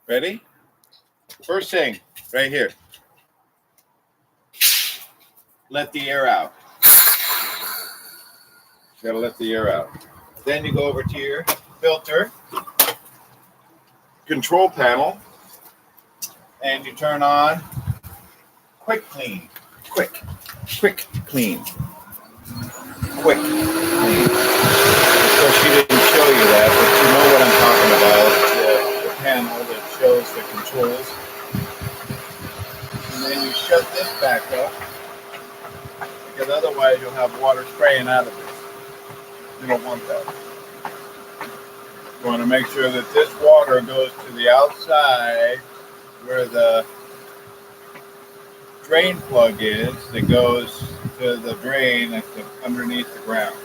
Ready? First thing, right here. Let the air out. You gotta let the air out. Then you go over to your filter control panel and you turn on quick clean. Quick clean. Quick clean. Of course, she didn't show you that, but you know what I'm talking about. The panel that shows the controls. And then you shut this back up, because otherwise you'll have water spraying out of this. You don't want that. You want to make sure that this water goes to the outside where the drain plug is that goes to the drain that's underneath the ground.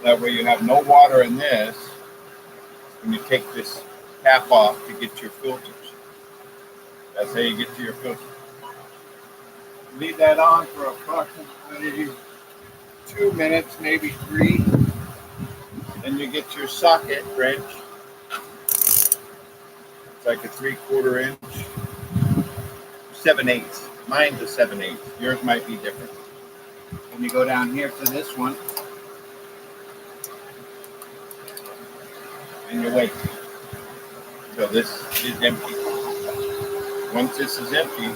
That way you have no water in this when you take this cap off to get your filters. That's how you get to your filter. Leave that on for approximately 2 minutes, maybe 3. Then you get your socket wrench. It's like a 3/4 inch. 7/8. Mine's a 7/8. Yours might be different. And you go down here to this one. And you wait. So this is empty. Once this is empty,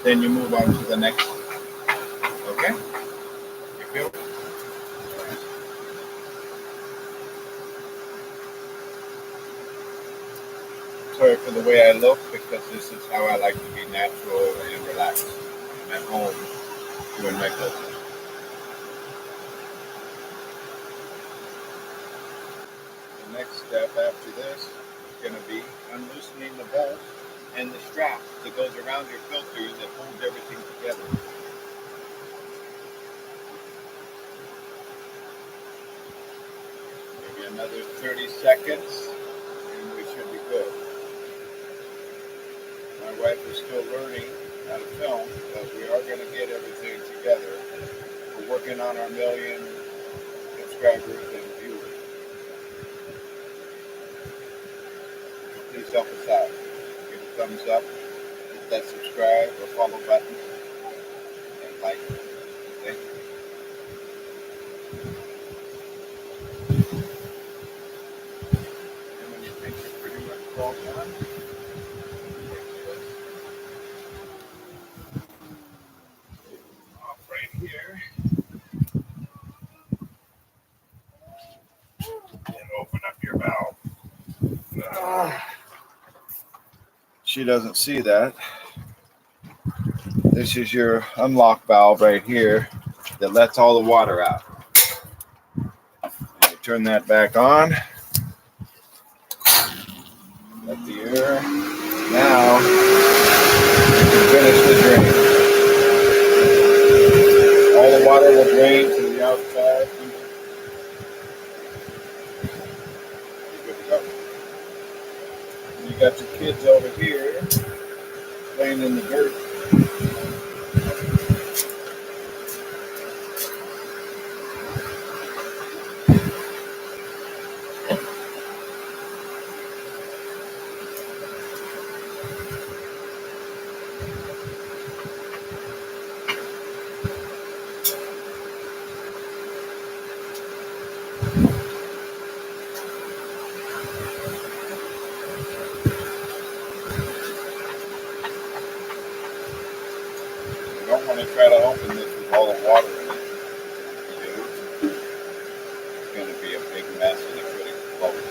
then you move on to the next one. Okay? You feel? Sorry for the way I look, because this is how I like to be natural and relaxed. I'm at home doing my filter. The next step after this is going to be unloosening the bolt and the strap that goes around your filter that holds everything together. Maybe another 30 seconds and we should be good. My wife is still learning how to film, but we are going to get everything together. We're working on our 1 million subscribers and viewers. Please help us out. Give a thumbs up, hit that subscribe or follow button, and like. Thank you. And when you think you're pretty much all done, off right here. And open up your valve. She doesn't see that. This is your unlock valve right here that lets all the water out. You turn that back on. Let the air. Now you can finish the drain. All the water will drain to the outside. You're good to go. You got your kids over here playing in the dirt. You don't want to try to open this with all the water in it. You do. It's going to be a big mess and it could explode.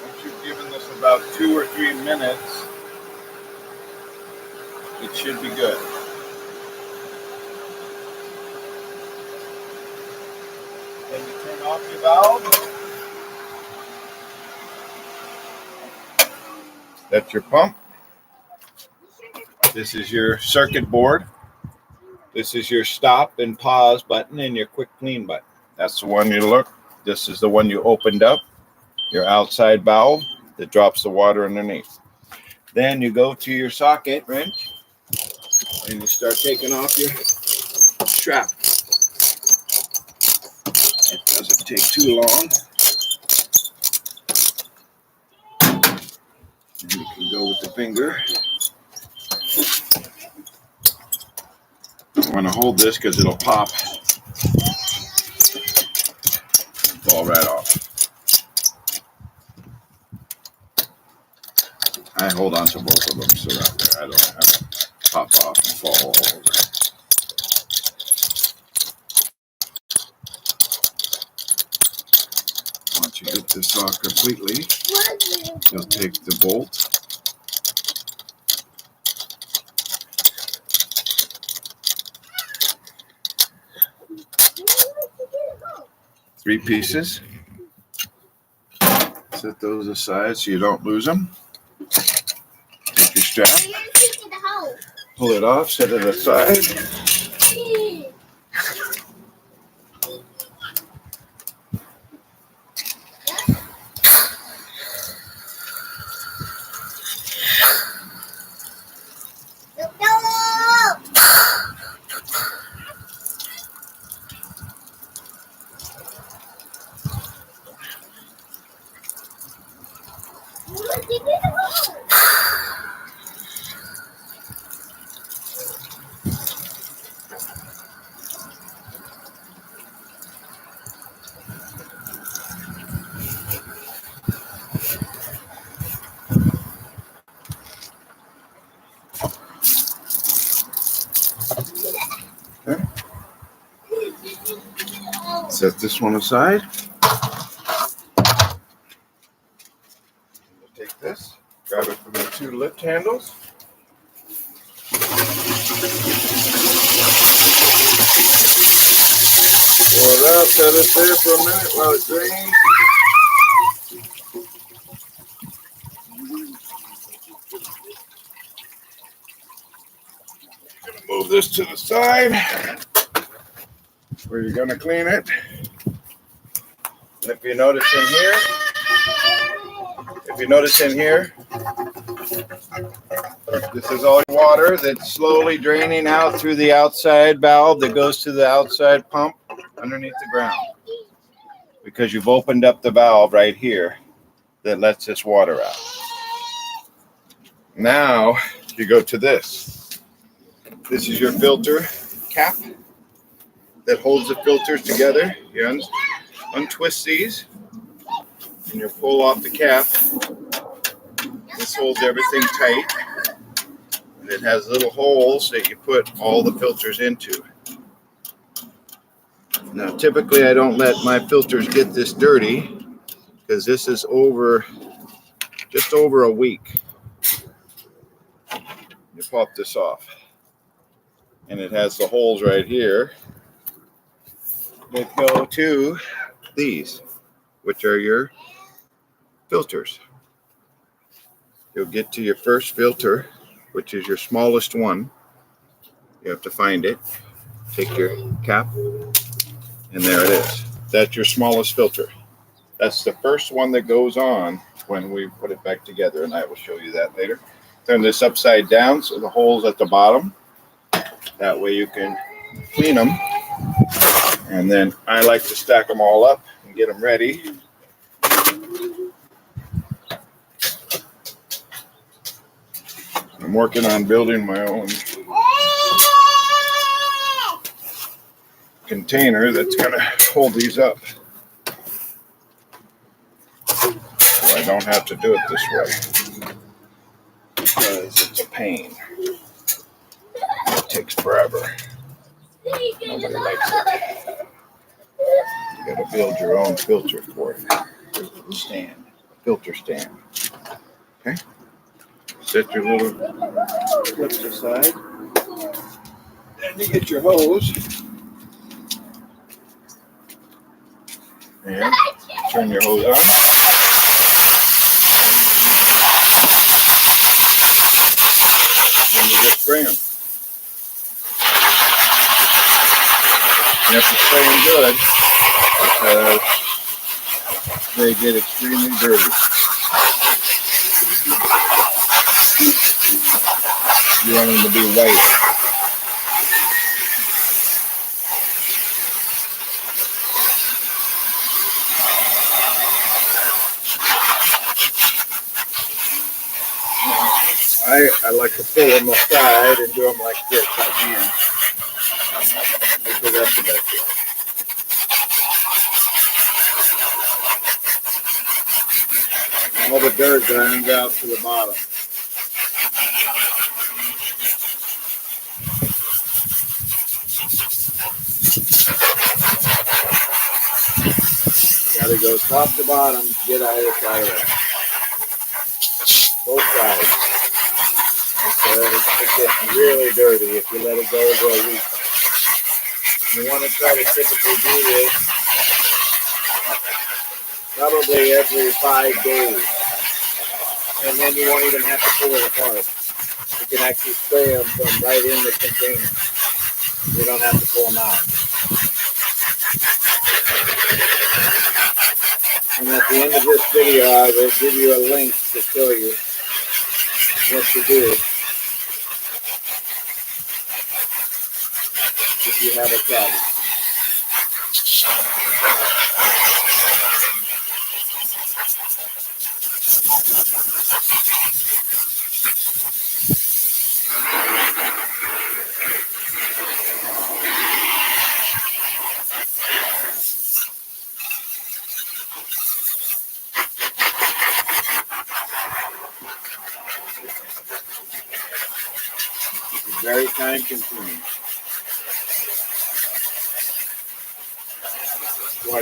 Once you've given this about 2 or 3 minutes, it should be good. Then you turn off your valve. That's your pump. This is your circuit board. This is your stop and pause button and your quick clean button. That's the one you look. This is the one you opened up. Your outside valve that drops the water underneath. Then you go to your socket wrench and you start taking off your strap. take too long. And you can go with the finger. I want to hold this because it'll pop. Fall right off. I hold on to both of them so that I don't have to pop off and fall all over. Once you get this off completely, you'll take the bolt. Three pieces. Set those aside so you don't lose them. Take your strap. Pull it off, set it aside. Okay. Set this one aside. We'll take this, grab it from the two lift handles. Pour it out, set it there for a minute while it drains. Gonna move this to the side where you're gonna clean it. And if you notice in here, this is all water that's slowly draining out through the outside valve that goes to the outside pump underneath the ground. Because you've opened up the valve right here that lets this water out. Now you go to this. This is your filter cap that holds the filters together. You untwist these and you pull off the cap. This holds everything tight. And it has little holes that you put all the filters into. Now, typically I don't let my filters get this dirty because this is just over a week. You pop this off. And it has the holes right here that go to these, which are your filters. You'll get to your first filter, which is your smallest one. You have to find it. Take your cap, and there it is. That's your smallest filter. That's the first one that goes on when we put it back together, and I will show you that later. Turn this upside down so the hole's at the bottom. That way you can clean them. And then I like to stack them all up and get them ready. I'm working on building my own container that's going to hold these up. So I don't have to do it this way because it's a pain. It takes forever. Nobody likes it. You got to build your own filter for it. Stand, filter stand. Okay. Set your little clips aside. Then you get your hose. And turn your hose on. And you just spray them. You have to spray them good because they get extremely dirty. You want them to be white. I like to pull them aside and do them like this by hand. Because that's the best way. All the dirt drains out to the bottom. You gotta go top to bottom to get either side of that. Both sides. It's getting really dirty if you let it go over a week. You want to try to typically do this probably every 5 days. And then you won't even have to pull it apart. You can actually spray them from right in the container. You don't have to pull them out. And at the end of this video, I will give you a link to show you what to do if you have a problem. Very time consuming. Why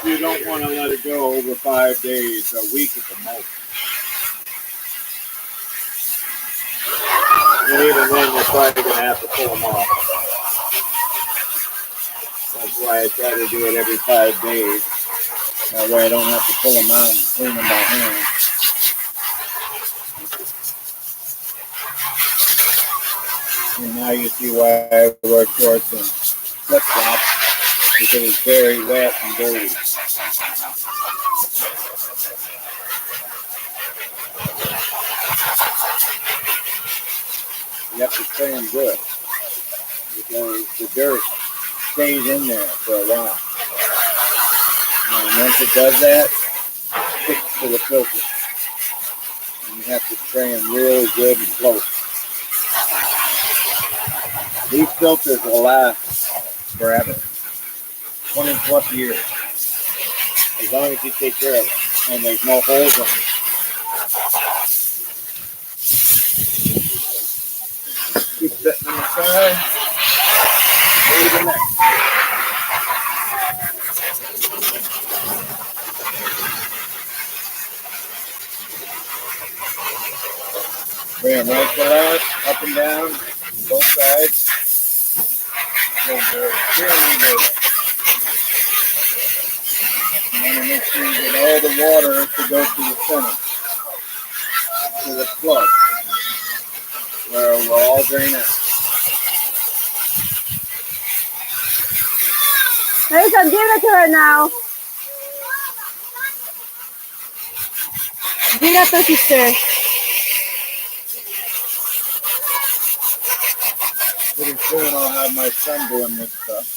you don't want to let it go over 5 days, a week at the most. And even then, you're probably going to have to pull them off. That's why I try to do it every 5 days. That way I don't have to pull them out and clean them by hand. And now you see why I wear shorts and flip-flops, because it's very wet and dirty. You have to spray them good, because the dirt stays in there for a while. And once it does that, it sticks to the filter. And you have to spray them really good and close. These filters will last forever, 20 plus years, as long as you take care of them and there's no holes in them. Keep setting them aside. Go to the next. Bring them right to left, up and down, both sides. They're extremely dirty. You want to make sure you get all the water to go to the center, to the plug, where it will all drain out. Marissa, give it to her now. Give that to sister. Pretty soon I'll have my son doing this stuff.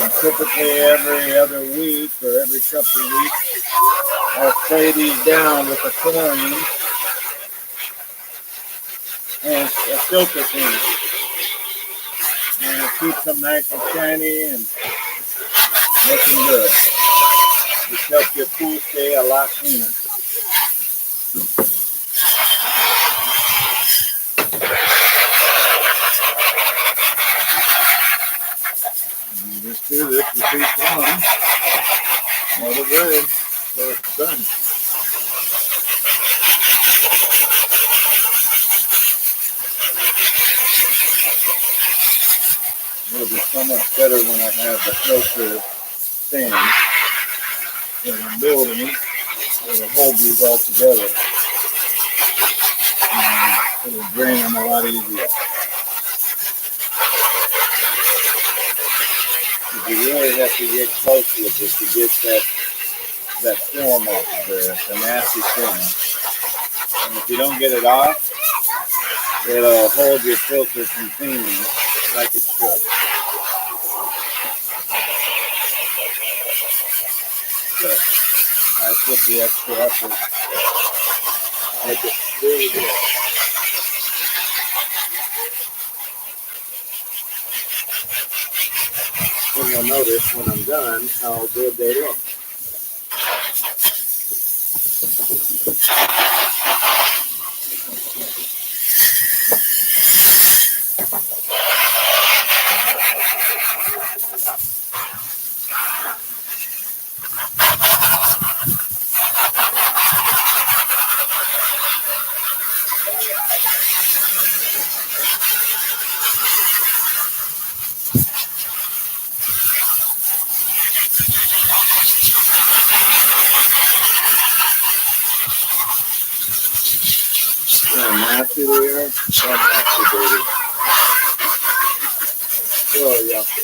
And typically every other week or every couple of weeks, I'll spray these down with a chlorine and a filter cleaner. And it keeps them nice and shiny and looking good. It helps your pool stay a lot cleaner. And just do this with each one. Let it red so it's done. It'll be so much better when I have the filter sand that I'm building. It'll hold these all together. And it'll drain them a lot easier. You really have to get close with it to get that film off of there, the nasty film. And if you don't get it off, it'll hold your filter from cleaning like it should. I put the extra effort. Make it really good. And you'll notice when I'm done how good they look. See how nasty they are? So nasty, baby. So yucky.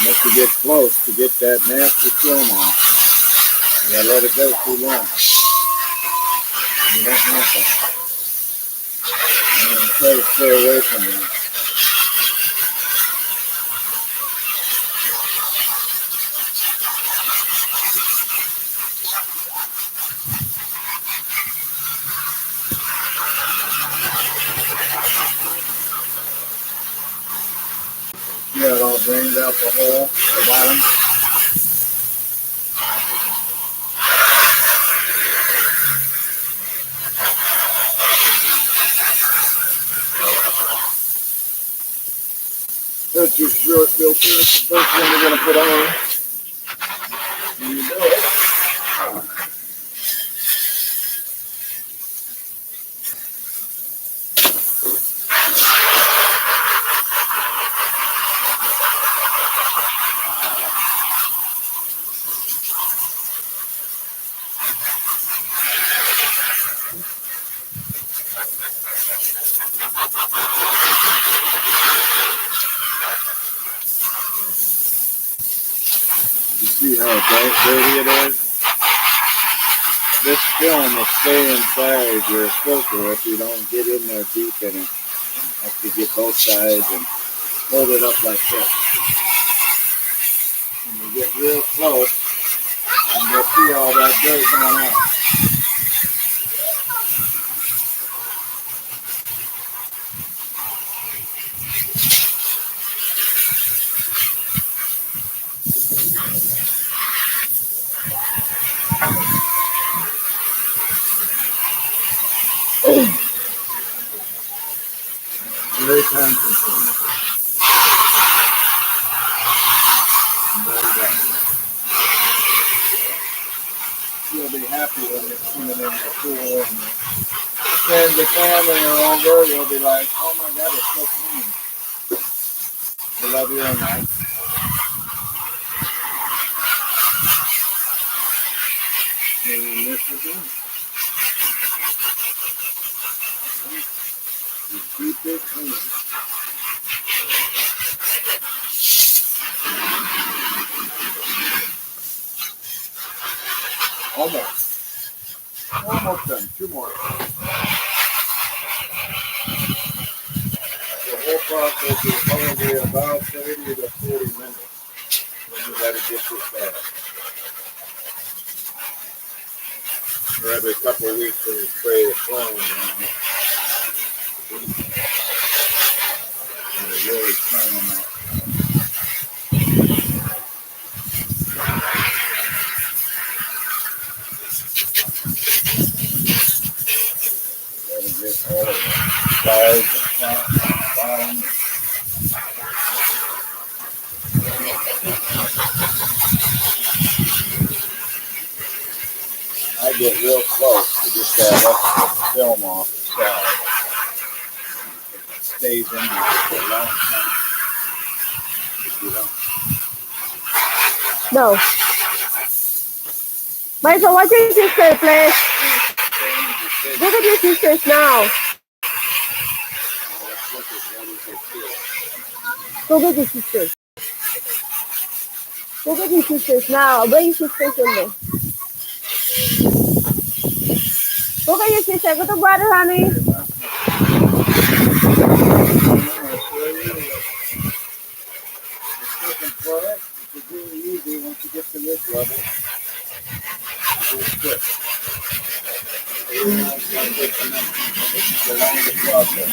You have to get close to get that nasty film off. You gotta let it go too long. You don't want that. I'm gonna try to stay away from that. Yeah, it all drains out the hole, the bottom. That's your short filter. First one we're going to put on. There you go. You see how dirty it is? This film will stay inside your filter if you don't get in there deep in it. You have to get both sides and hold it up like this. When you get real close, and you'll see all that dirt going out. Very time consuming. You'll be happy when you're swimming in the pool and your friends and family are over. You'll be like, oh my God, it's so clean. I love you and that. And this is it. You keep it clean. Almost. Almost done. Two more. The whole process is probably about 30 to 40 minutes when you let it get this bad. Or every couple of weeks when you spray the chlorine on it. And it really turn them out. Let it get all of the sides and top and bottom. I get real close to get that extra film off the side. It stays in there for a long time. If you don't. No. Michael, watch your sister, please. Look at your sisters now. Go get your sisters. Go get your sisters now. Bring your sisters in there. Go get your sister. Go to brother, honey. level. It's quick. It's gonna take a minute. This is the longest process.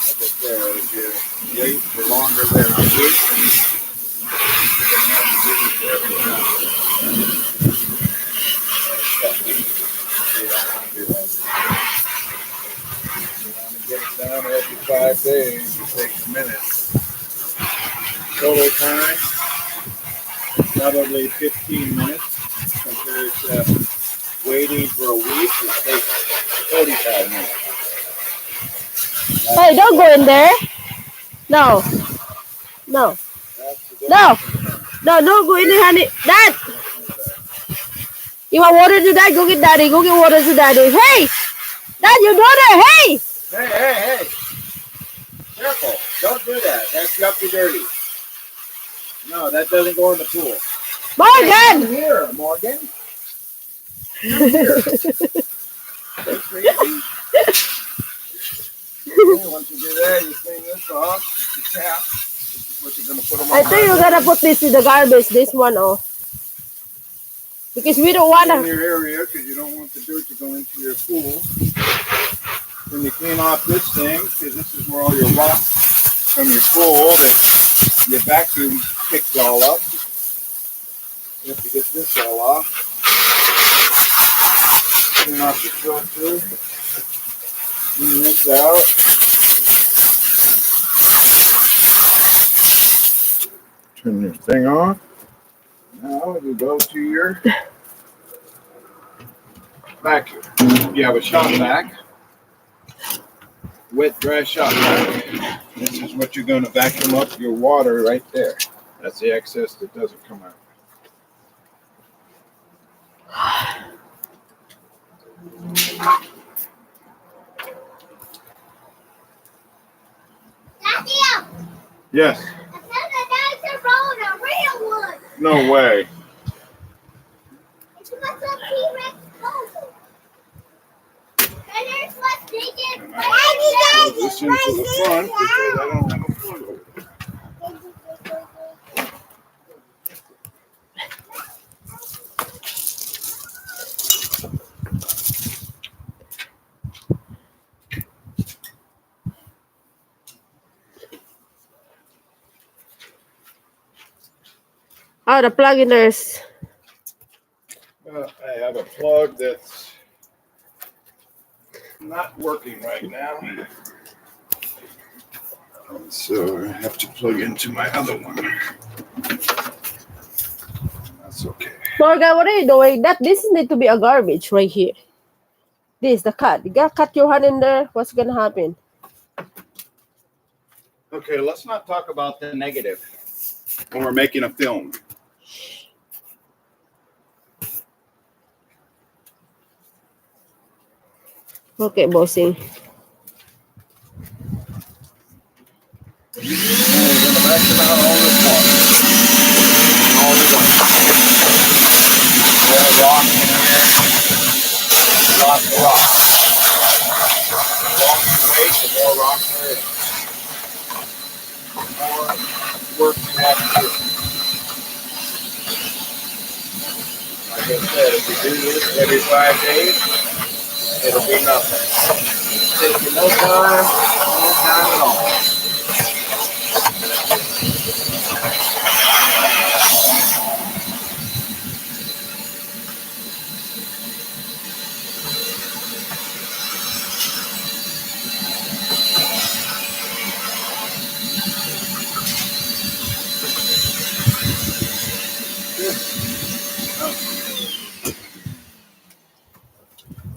Like I said, if you wait for longer than a week, you're gonna have to do this every time. You don't want to do that. You want to get it done every 5 days. It takes a minute. Total time, probably 15 minutes compared to waiting for a week. It takes 45 minutes. Hey, don't go in there. No. No. No. No, don't go in there, honey. Dad! You want water to Dad? Go get Daddy. Go get water to Daddy. Hey! Dad, your daughter! Hey! Hey. Careful. Don't do that. That's yucky dirty. No, that doesn't go in the pool. Morgan! Come here, Morgan. Come here. That's crazy. Okay, once you do that, you clean this off. The cap. This is what you're going to put them on. I think you're gonna put this in the garbage, this one, oh. Because we don't In wanna. your area, because you don't want the dirt to go into your pool. When you clean off this thing, because this is where all your rocks from your pool that your vacuum picked all up. You have to get this all off. Clean off the filter. Clean this out. Turn your thing off. Now you go to your vacuum. You have a shop vac. Wet, dry shop vac. This is what you're going to vacuum up your water right there. That's the excess that doesn't come out. Yes. No way. This into the front because I don't have a plug over there. Oh, the plug in there's. I have a plug that's not working right now. So I have to plug into my other one. That's okay. Morgan, what are you doing? This need to be a garbage right here. This, the cut. You gotta cut your hand in there. What's gonna happen? Okay, let's not talk about the negative when we're making a film. Okay, bossing. And we're going to vacuum out all this water. All the dust. All rock in there. Lots of rock. The longer you wait, the more rock there is. The more work you have to do. Like I said, if you do this every 5 days, it'll be nothing. It'll take you no time at all.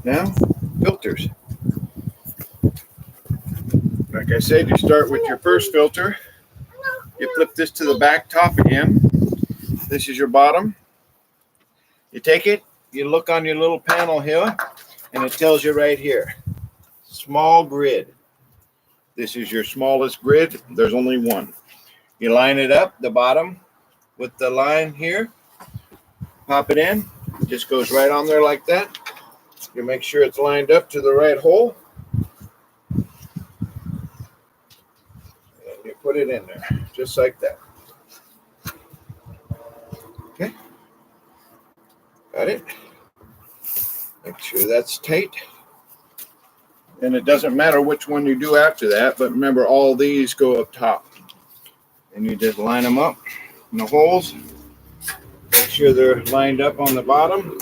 Now, filters. Like I said, you start with your first filter. You flip this to the back top again. This is your bottom. You take it, you look on your little panel here, and it tells you right here, small grid. This is your smallest grid. There's only one. You line it up, the bottom, with the line here. Pop it in. It just goes right on there like that. You make sure it's lined up to the right hole. And you put it in there, just like that. Got it? Make sure that's tight. And it doesn't matter which one you do after that, but remember all these go up top. And you just line them up in the holes. Make sure they're lined up on the bottom.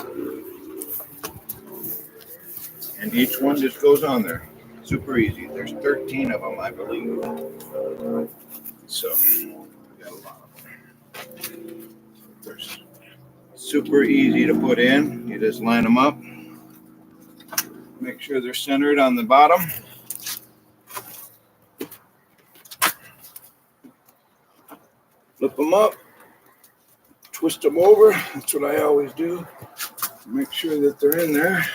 And each one just goes on there. Super easy. There's 13 of them, I believe. So, we got a lot of them. They're super easy to put in. You just line them up. Make sure they're centered on the bottom. Flip them up. Twist them over. That's what I always do. Make sure that they're in there.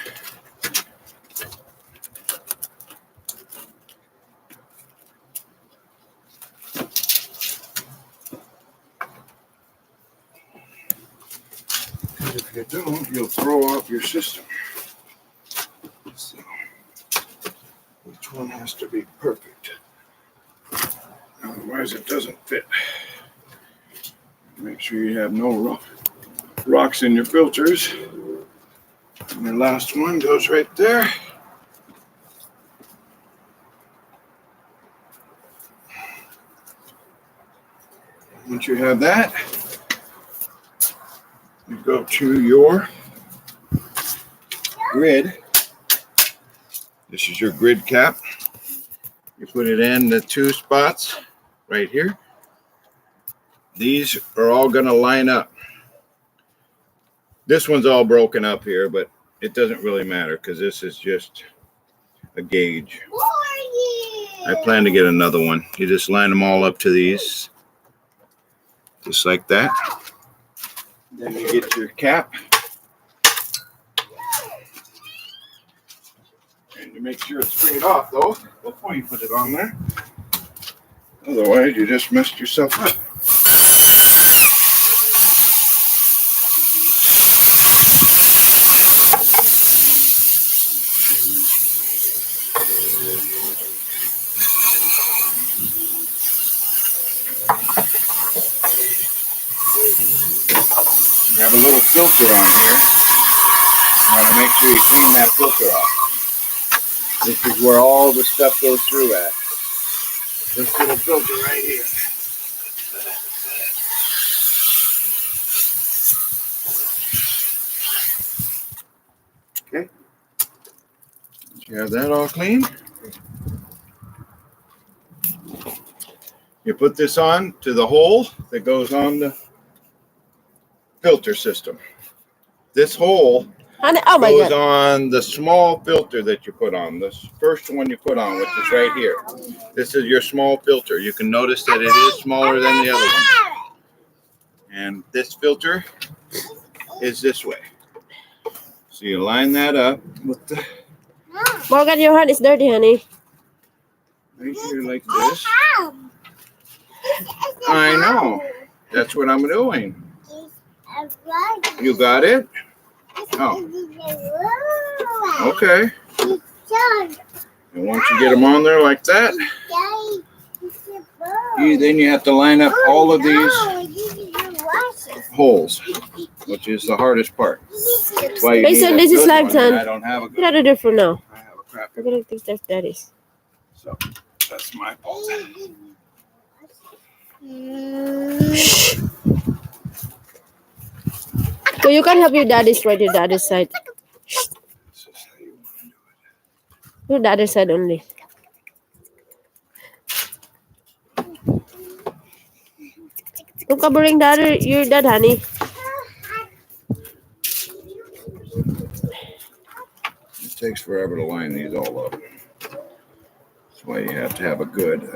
If you don't, you'll throw off your system. So, each one has to be perfect. Otherwise, it doesn't fit. Make sure you have no rocks in your filters. And the last one goes right there. Once you have that, you go to your grid. This is your grid cap. You put it in the two spots right here. These are all going to line up. This one's all broken up here, but it doesn't really matter because this is just a gauge. I plan to get another one. You just line them all up to these, just like that. Then you get your cap. And you make sure it's straight off, though, before you put it on there. Otherwise, you just messed yourself up. You have a little filter on here. You want to make sure you clean that filter off. This is where all the stuff goes through at. This little filter right here. Okay. You have that all clean. You put this on to the hole that goes on the filter system. This hole goes on the small filter that you put on. This first one you put on, which is right here. This is your small filter. You can notice that it is smaller than the other one. And this filter is this way. So you line that up with the... Morgan, your hand is dirty, honey. Right here like this. I know. That's what I'm doing. You got it? Oh. Okay. And once you get them on there like that, then you have to line up all of these holes, which is the hardest part. That's why you need a this is good live one, time. and I don't have a good What are you do for now? I have a crappy I'm gonna think that's daddy's. So that's my fault. So you can help your daddy's right to the other side. This is how you want to do it. To the other side only. Don't covering your dad, honey. It takes forever to line these all up. That's why you have to have a good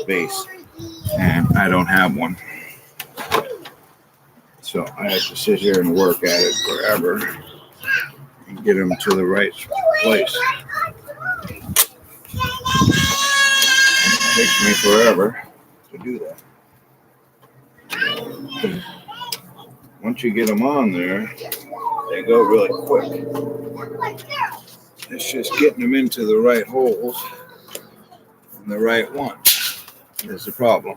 base. And I don't have one. So I have to sit here and work at it forever and get them to the right place. It takes me forever to do that. Once you get them on there, they go really quick. It's just getting them into the right holes and the right one is the problem.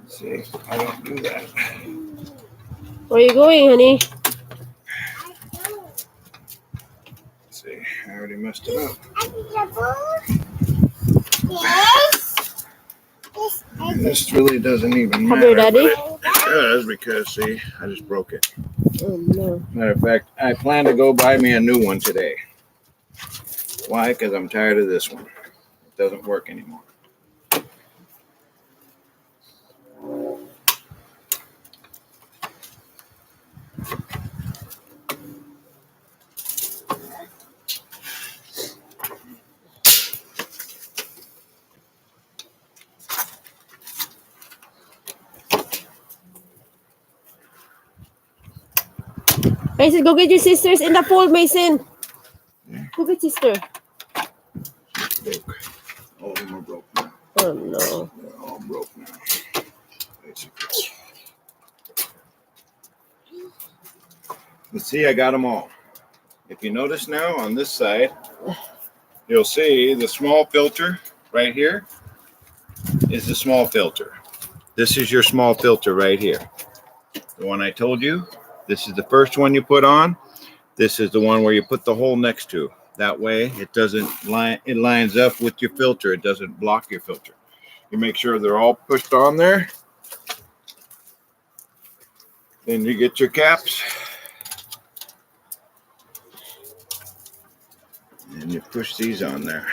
Let's see, I don't do that. Where are you going, honey? Let's see, I already messed it up. And this really doesn't even Come matter. here, Daddy. But it does because, see, I just broke it. Oh no. Matter of fact, I plan to go buy me a new one today. Why? Because I'm tired of this one. It doesn't work anymore. Mason, go get your sisters in the pool, Mason. Go get sister. Broke. All of them are broke now. Oh no. They're all broke now. Basically. But see, I got them all. If you notice now on this side, you'll see the small filter right here is the small filter. This is your small filter right here. The one I told you, this is the first one you put on. This is the one where you put the hole next to. That way it doesn't line, it lines up with your filter. It doesn't block your filter. You make sure they're all pushed on there. Then you get your caps. And you push these on there.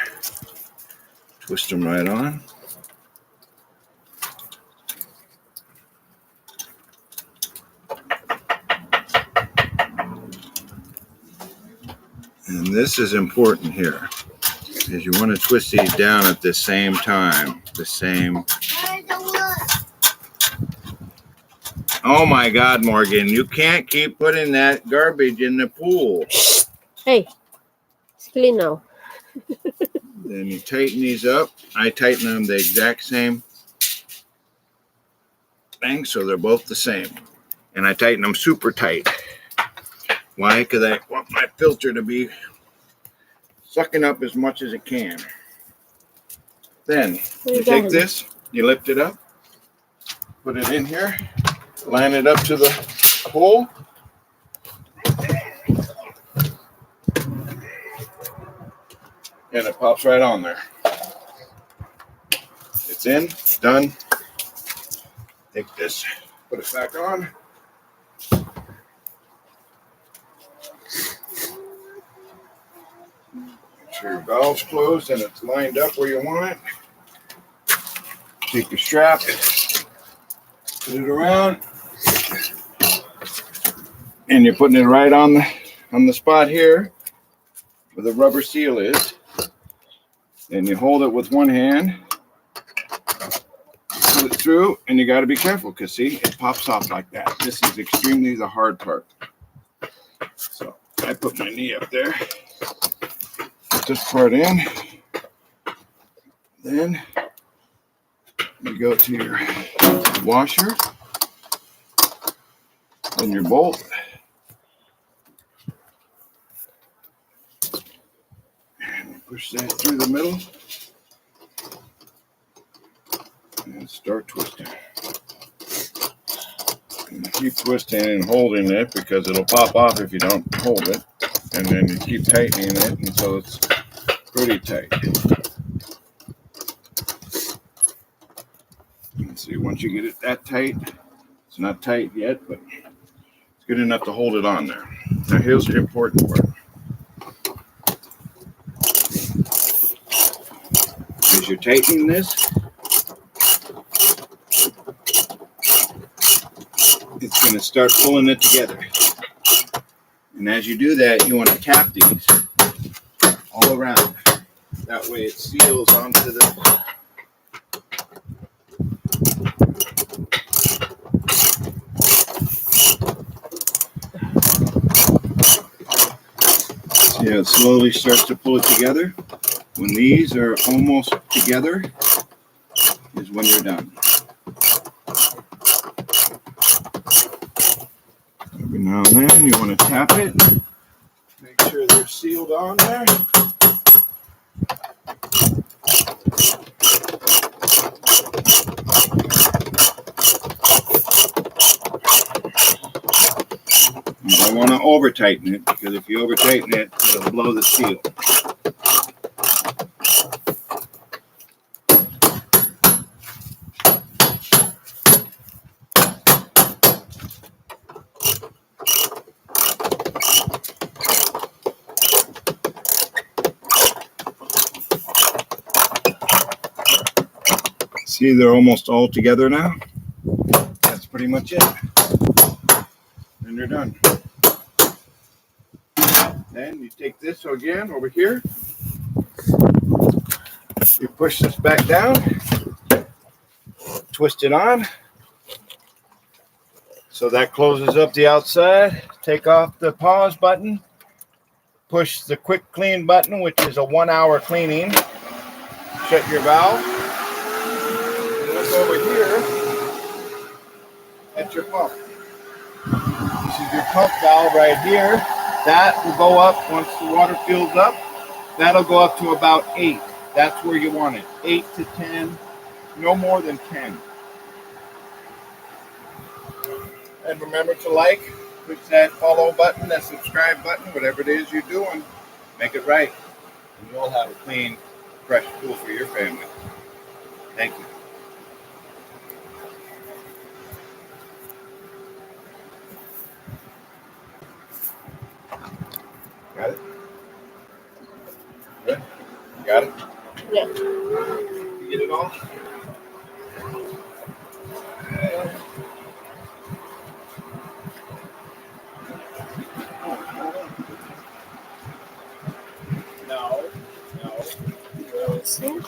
Twist them right on. And this is important here, because you want to twist these down at the same time. The same. Oh my God, Morgan, you can't keep putting that garbage in the pool. Hey, it's clean now. Then you tighten these up. I tighten them the exact same thing, so they're both the same. And I tighten them super tight. Why? Because I want my filter to be sucking up as much as it can. Then you take this, you lift it up, put it in here, line it up to the hole. And it pops right on there. It's in, done. Take this, put it back on. Make sure your valve's closed and it's lined up where you want it. Take your strap, put it around, and you're putting it right on the spot here where the rubber seal is. And you hold it with one hand, put it through, and you got to be careful because see, it pops off like that. This is extremely the hard part. So I put my knee up there, put this part in, then you go to your washer and your bolt. Push that through the middle and start twisting. And keep twisting and holding it because it'll pop off if you don't hold it. And then you keep tightening it until it's pretty tight. Let's see, once you get it that tight, it's not tight yet, but it's good enough to hold it on there. Now here's the important part. As you're tightening this, it's going to start pulling it together. And as you do that, you want to tap these all around. That way it seals onto the... See how it slowly starts to pull it together? When these are almost together is when you're done. Every now and then you want to tap it. Make sure they're sealed on there. over tighten it, because if you over tighten it, it'll blow the seal. See, they're almost all together now. That's pretty much it. And they're done. Then you take this again over here. You push this back down. Twist it on. So that closes up the outside. Take off the pause button. Push the quick clean button, which is a 1 hour cleaning. Shut your valve. And look over here at your pump. This is your pump valve right here. That will go up once the water fills up. That'll go up to about 8. That's where you want it. 8 to 10, no more than 10. And remember to like, push that follow button, that subscribe button, whatever it is you're doing, make it right. And you'll have a clean, fresh pool for your family. Thank you. Got it? Good? You got it? Yeah. You get it all? No. See?